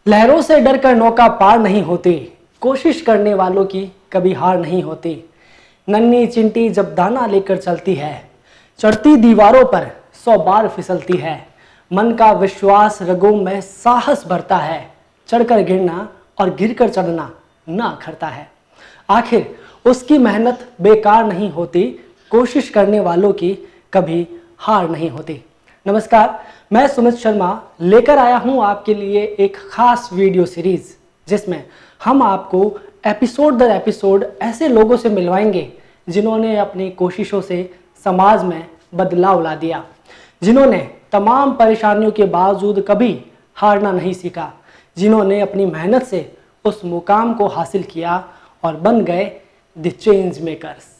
लहरों से डरकर नौका पार नहीं होती, कोशिश करने वालों की कभी हार नहीं होती। नन्ही चिंटी जब दाना लेकर चलती है, चढ़ती दीवारों पर 100 बार फिसलती है। मन का विश्वास रगों में साहस भरता है, चढ़कर गिरना और गिरकर चढ़ना ना अखरता है। आखिर उसकी मेहनत बेकार नहीं होती, कोशिश करने वालों की कभी हार नहीं होती। नमस्कार, मैं सुमित शर्मा लेकर आया हूं आपके लिए एक खास वीडियो सीरीज, जिसमें हम आपको एपिसोड दर एपिसोड ऐसे लोगों से मिलवाएंगे जिन्होंने अपनी कोशिशों से समाज में बदलाव ला दिया, जिन्होंने तमाम परेशानियों के बावजूद कभी हारना नहीं सीखा, जिन्होंने अपनी मेहनत से उस मुकाम को हासिल किया और बन गए the change makers.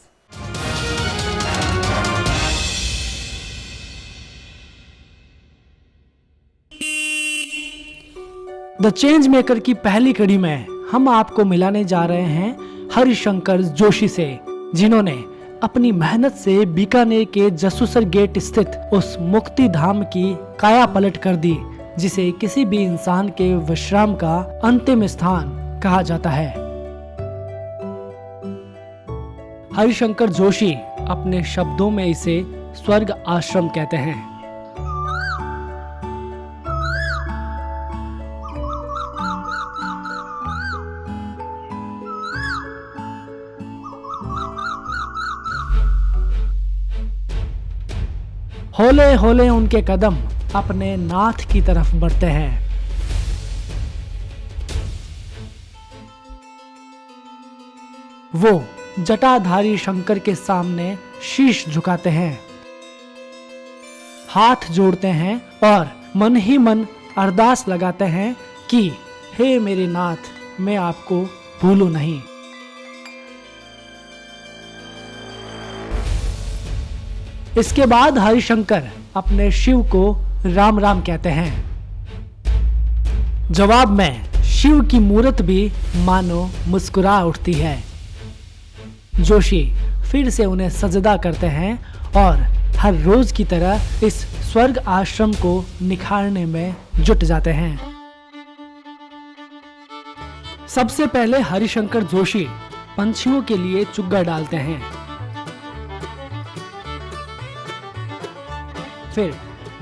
The change maker की पहली कड़ी में हम आपको मिलाने जा रहे हैं हरिशंकर जोशी से, जिन्होंने अपनी मेहनत से बीकानेर के जसूसर गेट स्थित उस मुक्ति धाम की काया पलट कर दी, जिसे किसी भी इंसान के विश्राम का अंतिम स्थान कहा जाता है। हरिशंकर जोशी अपने शब्दों में इसे स्वर्ग आश्रम कहते हैं। हौले हौले उनके कदम अपने नाथ की तरफ बढ़ते हैं। वो जटाधारी शंकर के सामने शीश झुकाते हैं, हाथ जोड़ते हैं और मन ही मन अरदास लगाते हैं कि हे मेरे नाथ, मैं आपको भूलूं नहीं। इसके बाद हरिशंकर अपने शिव को राम राम कहते हैं। जवाब में शिव की मूर्त भी मानो मुस्कुरा उठती है। जोशी फिर से उन्हें सजदा करते हैं और हर रोज की तरह इस स्वर्ग आश्रम को निखारने में जुट जाते हैं। सबसे पहले हरिशंकर जोशी पंछियों के लिए चुग्गा डालते हैं, फिर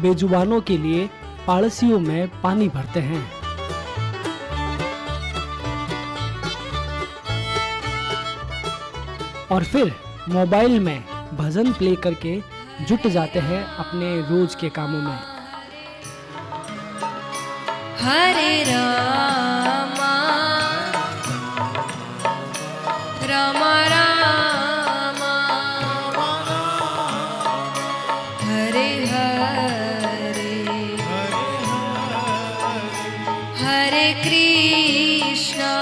बेजुबानों के लिए पाड़सियों में पानी भरते हैं। और फिर मोबाइल में भजन प्ले करके जुट जाते हैं अपने रोज के कामों में। हरे रामा रामा रामा हरे हरे हरे कृष्णा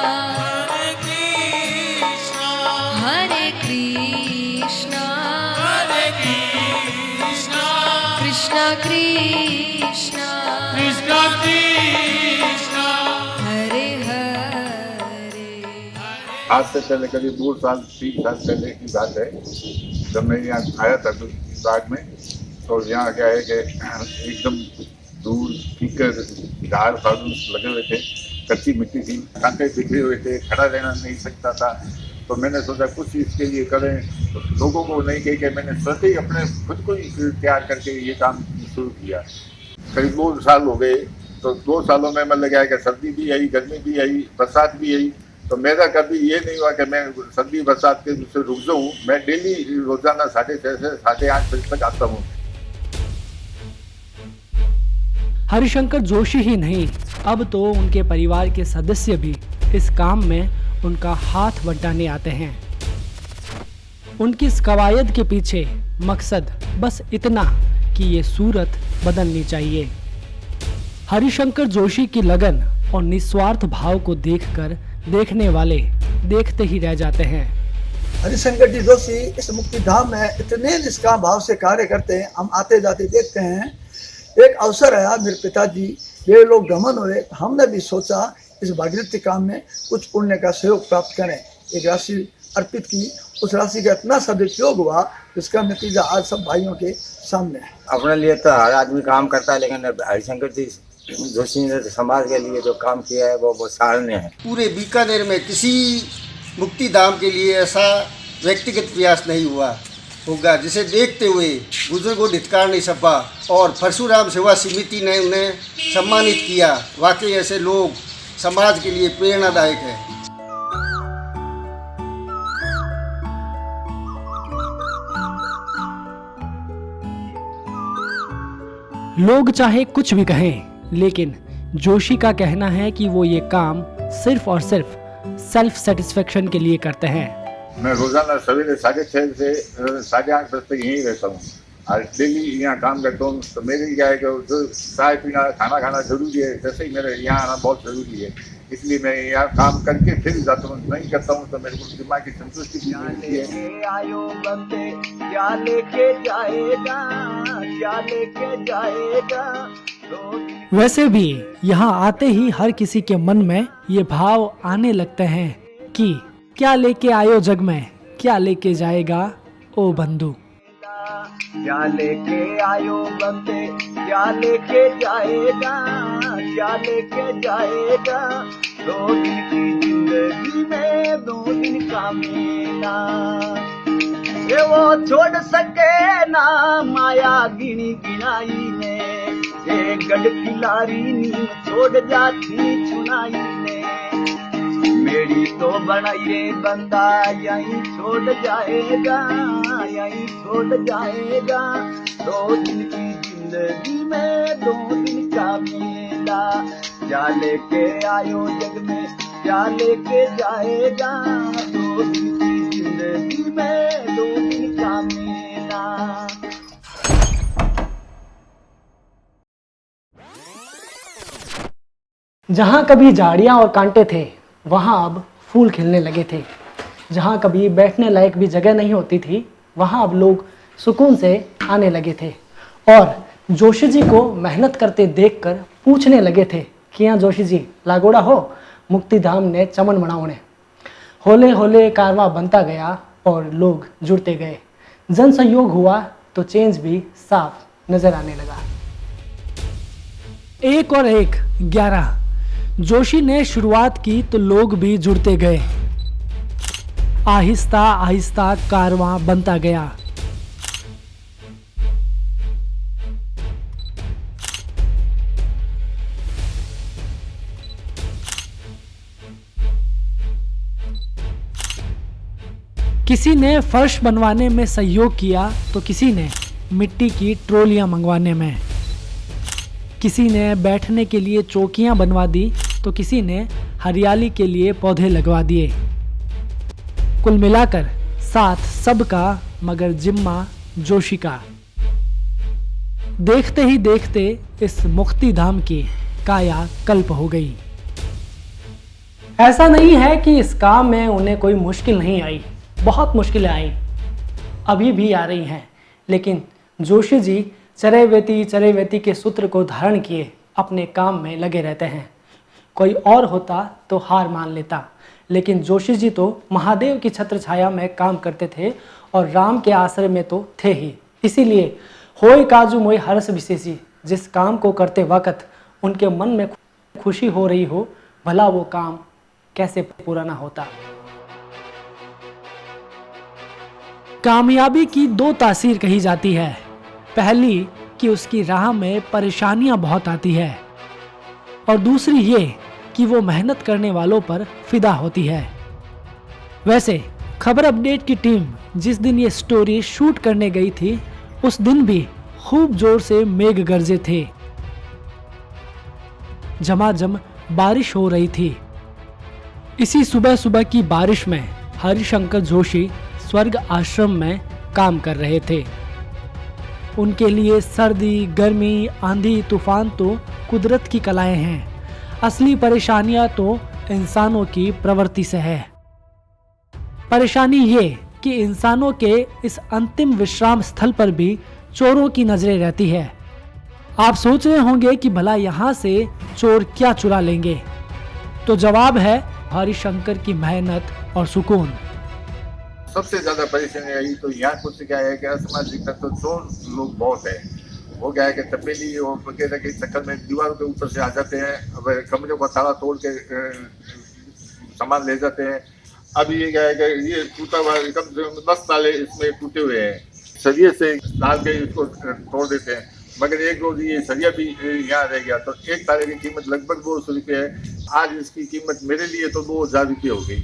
हरे कृष्णा कृष्णा कृष्णा हरे हरे। आज से पहले करीब 2 साल 3 साल पहले की बात है, जब मैं यहाँ आया था तो बाग में, तो यहाँ क्या है कि एकदम दूर कीकर झाड़ फाड़ू लगे हुए थे, कच्ची मिट्टी थी, कांटे बिखरे हुए थे, खड़ा रहना नहीं सकता था। तो मैंने सोचा कुछ इसके लिए करें, तो लोगों को नहीं कह के मैंने स्वतः ही अपने खुद को ही तैयार करके ये काम शुरू किया। करीब 2 साल हो गए, तो 2 सालों में मतलब क्या है कि सर्दी भी आई, गर्मी भी आई, बरसात भी आई। तो मेरा कभी ये नहीं हुआ कि मैं सर्दी बरसात के से रुक जाऊँ। मैं डेली रोजाना 6:30 से 8:30 बजे तक आता हूँ। हरिशंकर जोशी ही नहीं, अब तो उनके परिवार के सदस्य भी इस काम में उनका हाथ बंटाने आते हैं। उनकी इस कवायद के पीछे मकसद बस इतना कि ये सूरत बदलनी चाहिए। हरिशंकर जोशी की लगन और निस्वार्थ भाव को देखकर देखने वाले देखते ही रह जाते हैं। हरिशंकर जी जोशी इस मुक्ति धाम में इतने निष्काम भाव से कार्य करते हैं, हम आते जाते देखते हैं। एक अवसर आया, मेरे पिताजी वे लोग गमन हुए, हमने भी सोचा इस भागीरथी काम में कुछ पुण्य का सहयोग प्राप्त करें। एक राशि अर्पित की, उस राशि का इतना सदुपयोग हुआ जिसका नतीजा आज सब भाइयों के सामने है। अपने लिए तो हर आदमी काम करता है, लेकिन हरिशंकर जी जोशी ने समाज के लिए जो काम किया है वो सराहनीय है। पूरे बीकानेर में किसी मुक्तिधाम के लिए ऐसा व्यक्तिगत प्रयास नहीं हुआ होगा जिसे देखते हुए बुजुर्गों धिक्कार सपा और परशुराम सेवा समिति ने उन्हें सम्मानित किया। वाकई ऐसे लोग समाज के लिए प्रेरणादायक है। लोग चाहे कुछ भी कहें, लेकिन जोशी का कहना है कि वो ये काम सिर्फ और सिर्फ सेल्फ सेटिस्फेक्शन के लिए करते हैं। मैं रोजाना सवेरे 6:30 से 8:30 बजे तक यहीं रहता हूँ और डेली यहाँ काम करता हूँ। तो मेरे क्या है कि जो चाय पीना खाना खाना जरूरी है, जैसे ही मेरे यहाँ आना बहुत जरूरी है, इसलिए मैं यहाँ काम करके फिर जाता हूँ। नहीं करता हूँ तो मेरे को दिमाग की संतुष्टि भी मिलती है। आयो बंदे क्या लेके जाएगा, क्या लेके जाएगा। वैसे भी यहाँ आते ही हर किसी के मन में ये भाव आने लगते हैं कि क्या लेके आयो जग में, क्या लेके जाएगा ओ बंधु। क्या लेके आयो बंदे, क्या लेके जाएगा, क्या लेके जाएगा। 2 दिन की जिंदगी में 2 दिन का मेला, ये वो छोड़ सके ना माया गिनी गिनाई में। एक गढ़ खिलारी नींद छोड़ जाती चुनाई में। मेरी तो बनाइए बंदा यहीं छोड़ जाएगा, यहीं छोड़ जाएगा। 2 दिन की जिंदगी में 2 दिन का मेला। क्या लेके आयो जग में, क्या लेके जाएगा। 2 दिन की जिंदगी में 2 दिन का मेला। जहाँ कभी झाड़ियाँ और कांटे थे, वहाँ अब फूल खिलने लगे थे। जहाँ कभी बैठने लायक भी जगह नहीं होती थी, वहाँ अब लोग सुकून से आने लगे थे। और जोशी जी को मेहनत करते देखकर पूछने लगे थे कि यहाँ जोशी जी लागोड़ा हो, मुक्तिधाम ने चमन मनाओने। होले होले कारवां बनता गया और लोग जुड़ते गए। जन सहयोग हुआ तो चेंज भी साफ नजर आने लगा। 1 और 1 11 जोशी ने शुरुआत की तो लोग भी जुड़ते गए। आहिस्ता आहिस्ता कारवां बनता गया। किसी ने फर्श बनवाने में सहयोग किया तो किसी ने मिट्टी की ट्रॉलियां मंगवाने में, किसी ने बैठने के लिए चौकियां बनवा दी तो किसी ने हरियाली के लिए पौधे लगवा दिए। कुल मिलाकर साथ सबका, मगर जिम्मा जोशी का। देखते ही देखते इस मुक्तिधाम की काया कल्प हो गई। ऐसा नहीं है कि इस काम में उन्हें कोई मुश्किल नहीं आई, बहुत मुश्किलें आई, अभी भी आ रही हैं। लेकिन जोशी जी चरैवेति के सूत्र को धारण किए अपने काम में लगे रहते हैं। कोई और होता तो हार मान लेता, लेकिन जोशी जी तो महादेव की छत्र छाया में काम करते थे और राम के आश्रय में तो थे ही। इसीलिए होय काजू मोय हर्ष विशेषी, जिस काम को करते वक्त उनके मन में खुशी हो रही हो, भला वो काम कैसे पूरा ना होता। कामयाबी की 2 तासीर कही जाती है। पहली कि उसकी राह में परेशानियां बहुत आती है, और दूसरी ये कि वो मेहनत करने वालों पर फिदा होती है। वैसे खबर अपडेट की टीम जिस दिन ये स्टोरी शूट करने गई थी, उस दिन भी खूब जोर से मेघ गरजे थे। झमाझम बारिश हो रही थी। इसी सुबह सुबह की बारिश में हरिशंकर जोशी स्वर्ग आश्रम में काम कर रहे थे। उनके लिए सर्दी, गर्मी, आंधी, तूफान तो कुदरत की कलाएं हैं। असली परेशानियां तो इंसानों की प्रवृत्ति से है। परेशानी ये कि इंसानों के इस अंतिम विश्राम स्थल पर भी चोरों की नजरें रहती है। आप सोच रहे होंगे कि भला यहाँ से चोर क्या चुरा लेंगे, तो जवाब है हरिशंकर की मेहनत और सुकून। सबसे ज्यादा परेशानी आई तो यहाँ कुछ क्या है कि असामाजिक तत्व चोर लोग बहुत है। हो गया है कि तपेली और वगैरह के चक्कर में दीवारों के ऊपर से आ जाते हैं, अब कमरे को ताला तोड़ के सामान ले जाते हैं। अब ये क्या है कि ये टूटा हुआ कम से कम 10 ताले इसमें टूटे हुए हैं, सरिये से डाल के इसको तोड़ देते हैं। मगर एक रोज ये सरिया भी यहाँ रह गया, तो एक ताले की कीमत लगभग 200 रुपये है। आज इसकी कीमत मेरे लिए तो 2000 रुपये हो गई,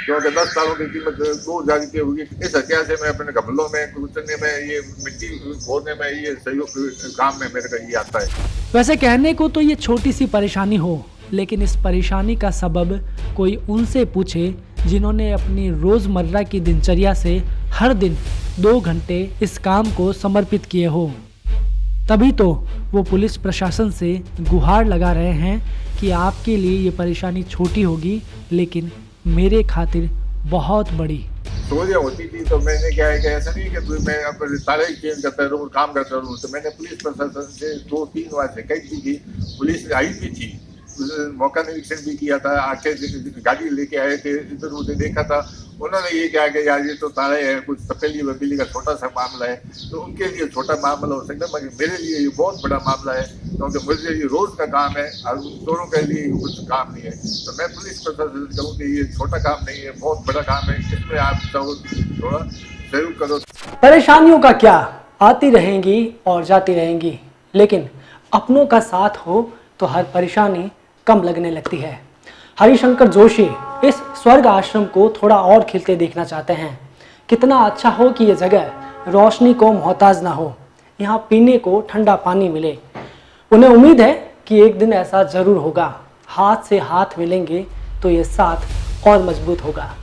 क्योंकि 10 तालों की कीमत 2000 रुपये होगी। इस हथियार से मैं अपने गमलों में कुचलने में, ये मिट्टी खोदने में, ये सहयोग काम में मेरे का ये आता है। वैसे कहने को तो ये छोटी सी परेशानी हो, लेकिन इस परेशानी का सबब कोई उनसे पूछे जिन्होंने अपनी रोज़मर्रा की दिनचर्या से हर दिन 2 घंटे इस काम को समर्पित किए हो। तभी तो वो पुलिस प्रशासन से गुहार लगा रहे हैं कि आपके लिए ये परेशानी छोटी होगी, लेकिन मेरे खातिर बहुत बड़ी। चोरियाँ होती थी तो मैंने क्या है कि ऐसा नहीं कि मैं अपने ताले चेंज करता रहूँ, काम करता रहूँ। तो मैंने पुलिस प्रशासन से 2-3 बार शिकायत की थी, पुलिस आई भी थी, मौका निरीक्षण भी किया था, आके गाड़ी लेके आए थे, इधर उधर देखा था। उन्होंने ये कहा कि यार ये तो ताले है, कुछ तपेली वपेली का छोटा सा मामला है, तो उनके लिए छोटा मामला हो सकता है, मगर मेरे लिए ये बहुत बड़ा मामला है, क्योंकि मुझे ये रोज़ का काम है और उन दोनों के लिए कुछ काम नहीं है। तो मैं पुलिस प्रशासन से कहूँ कि ये छोटा काम नहीं है, बहुत बड़ा काम है, इसमें आप थोड़ा सहयोग करो। परेशानियों का क्या, आती रहेंगी और जाती रहेंगी, लेकिन अपनों का साथ हो तो हर परेशानी कम लगने लगती है। हरिशंकर जोशी इस स्वर्ग आश्रम को थोड़ा और खिलते देखना चाहते हैं। कितना अच्छा हो कि ये जगह रोशनी को मोहताज ना हो, यहाँ पीने को ठंडा पानी मिले। उन्हें उम्मीद है कि एक दिन ऐसा ज़रूर होगा। हाथ से हाथ मिलेंगे तो ये साथ और मजबूत होगा।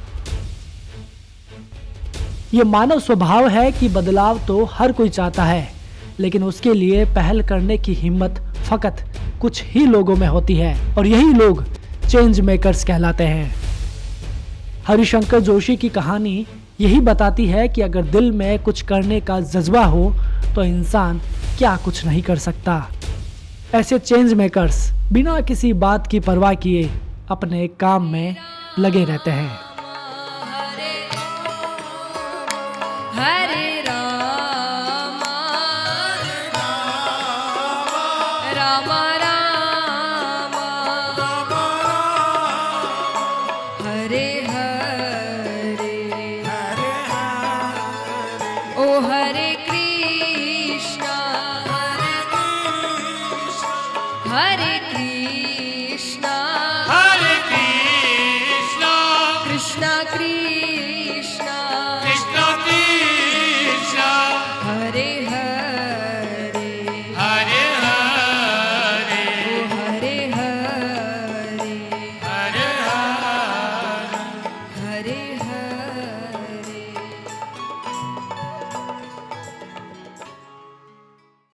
ये मानव स्वभाव है कि बदलाव तो हर कोई चाहता है, लेकिन उसके लिए पहल करने की हिम्मत फकत कुछ ही लोगों में होती है, और यही लोग चेंज मेकर्स कहलाते हैं। हरिशंकर जोशी की कहानी यही बताती है कि अगर दिल में कुछ करने का जज्बा हो तो इंसान क्या कुछ नहीं कर सकता। ऐसे चेंज मेकर्स बिना किसी बात की परवाह किए अपने काम में लगे रहते हैं।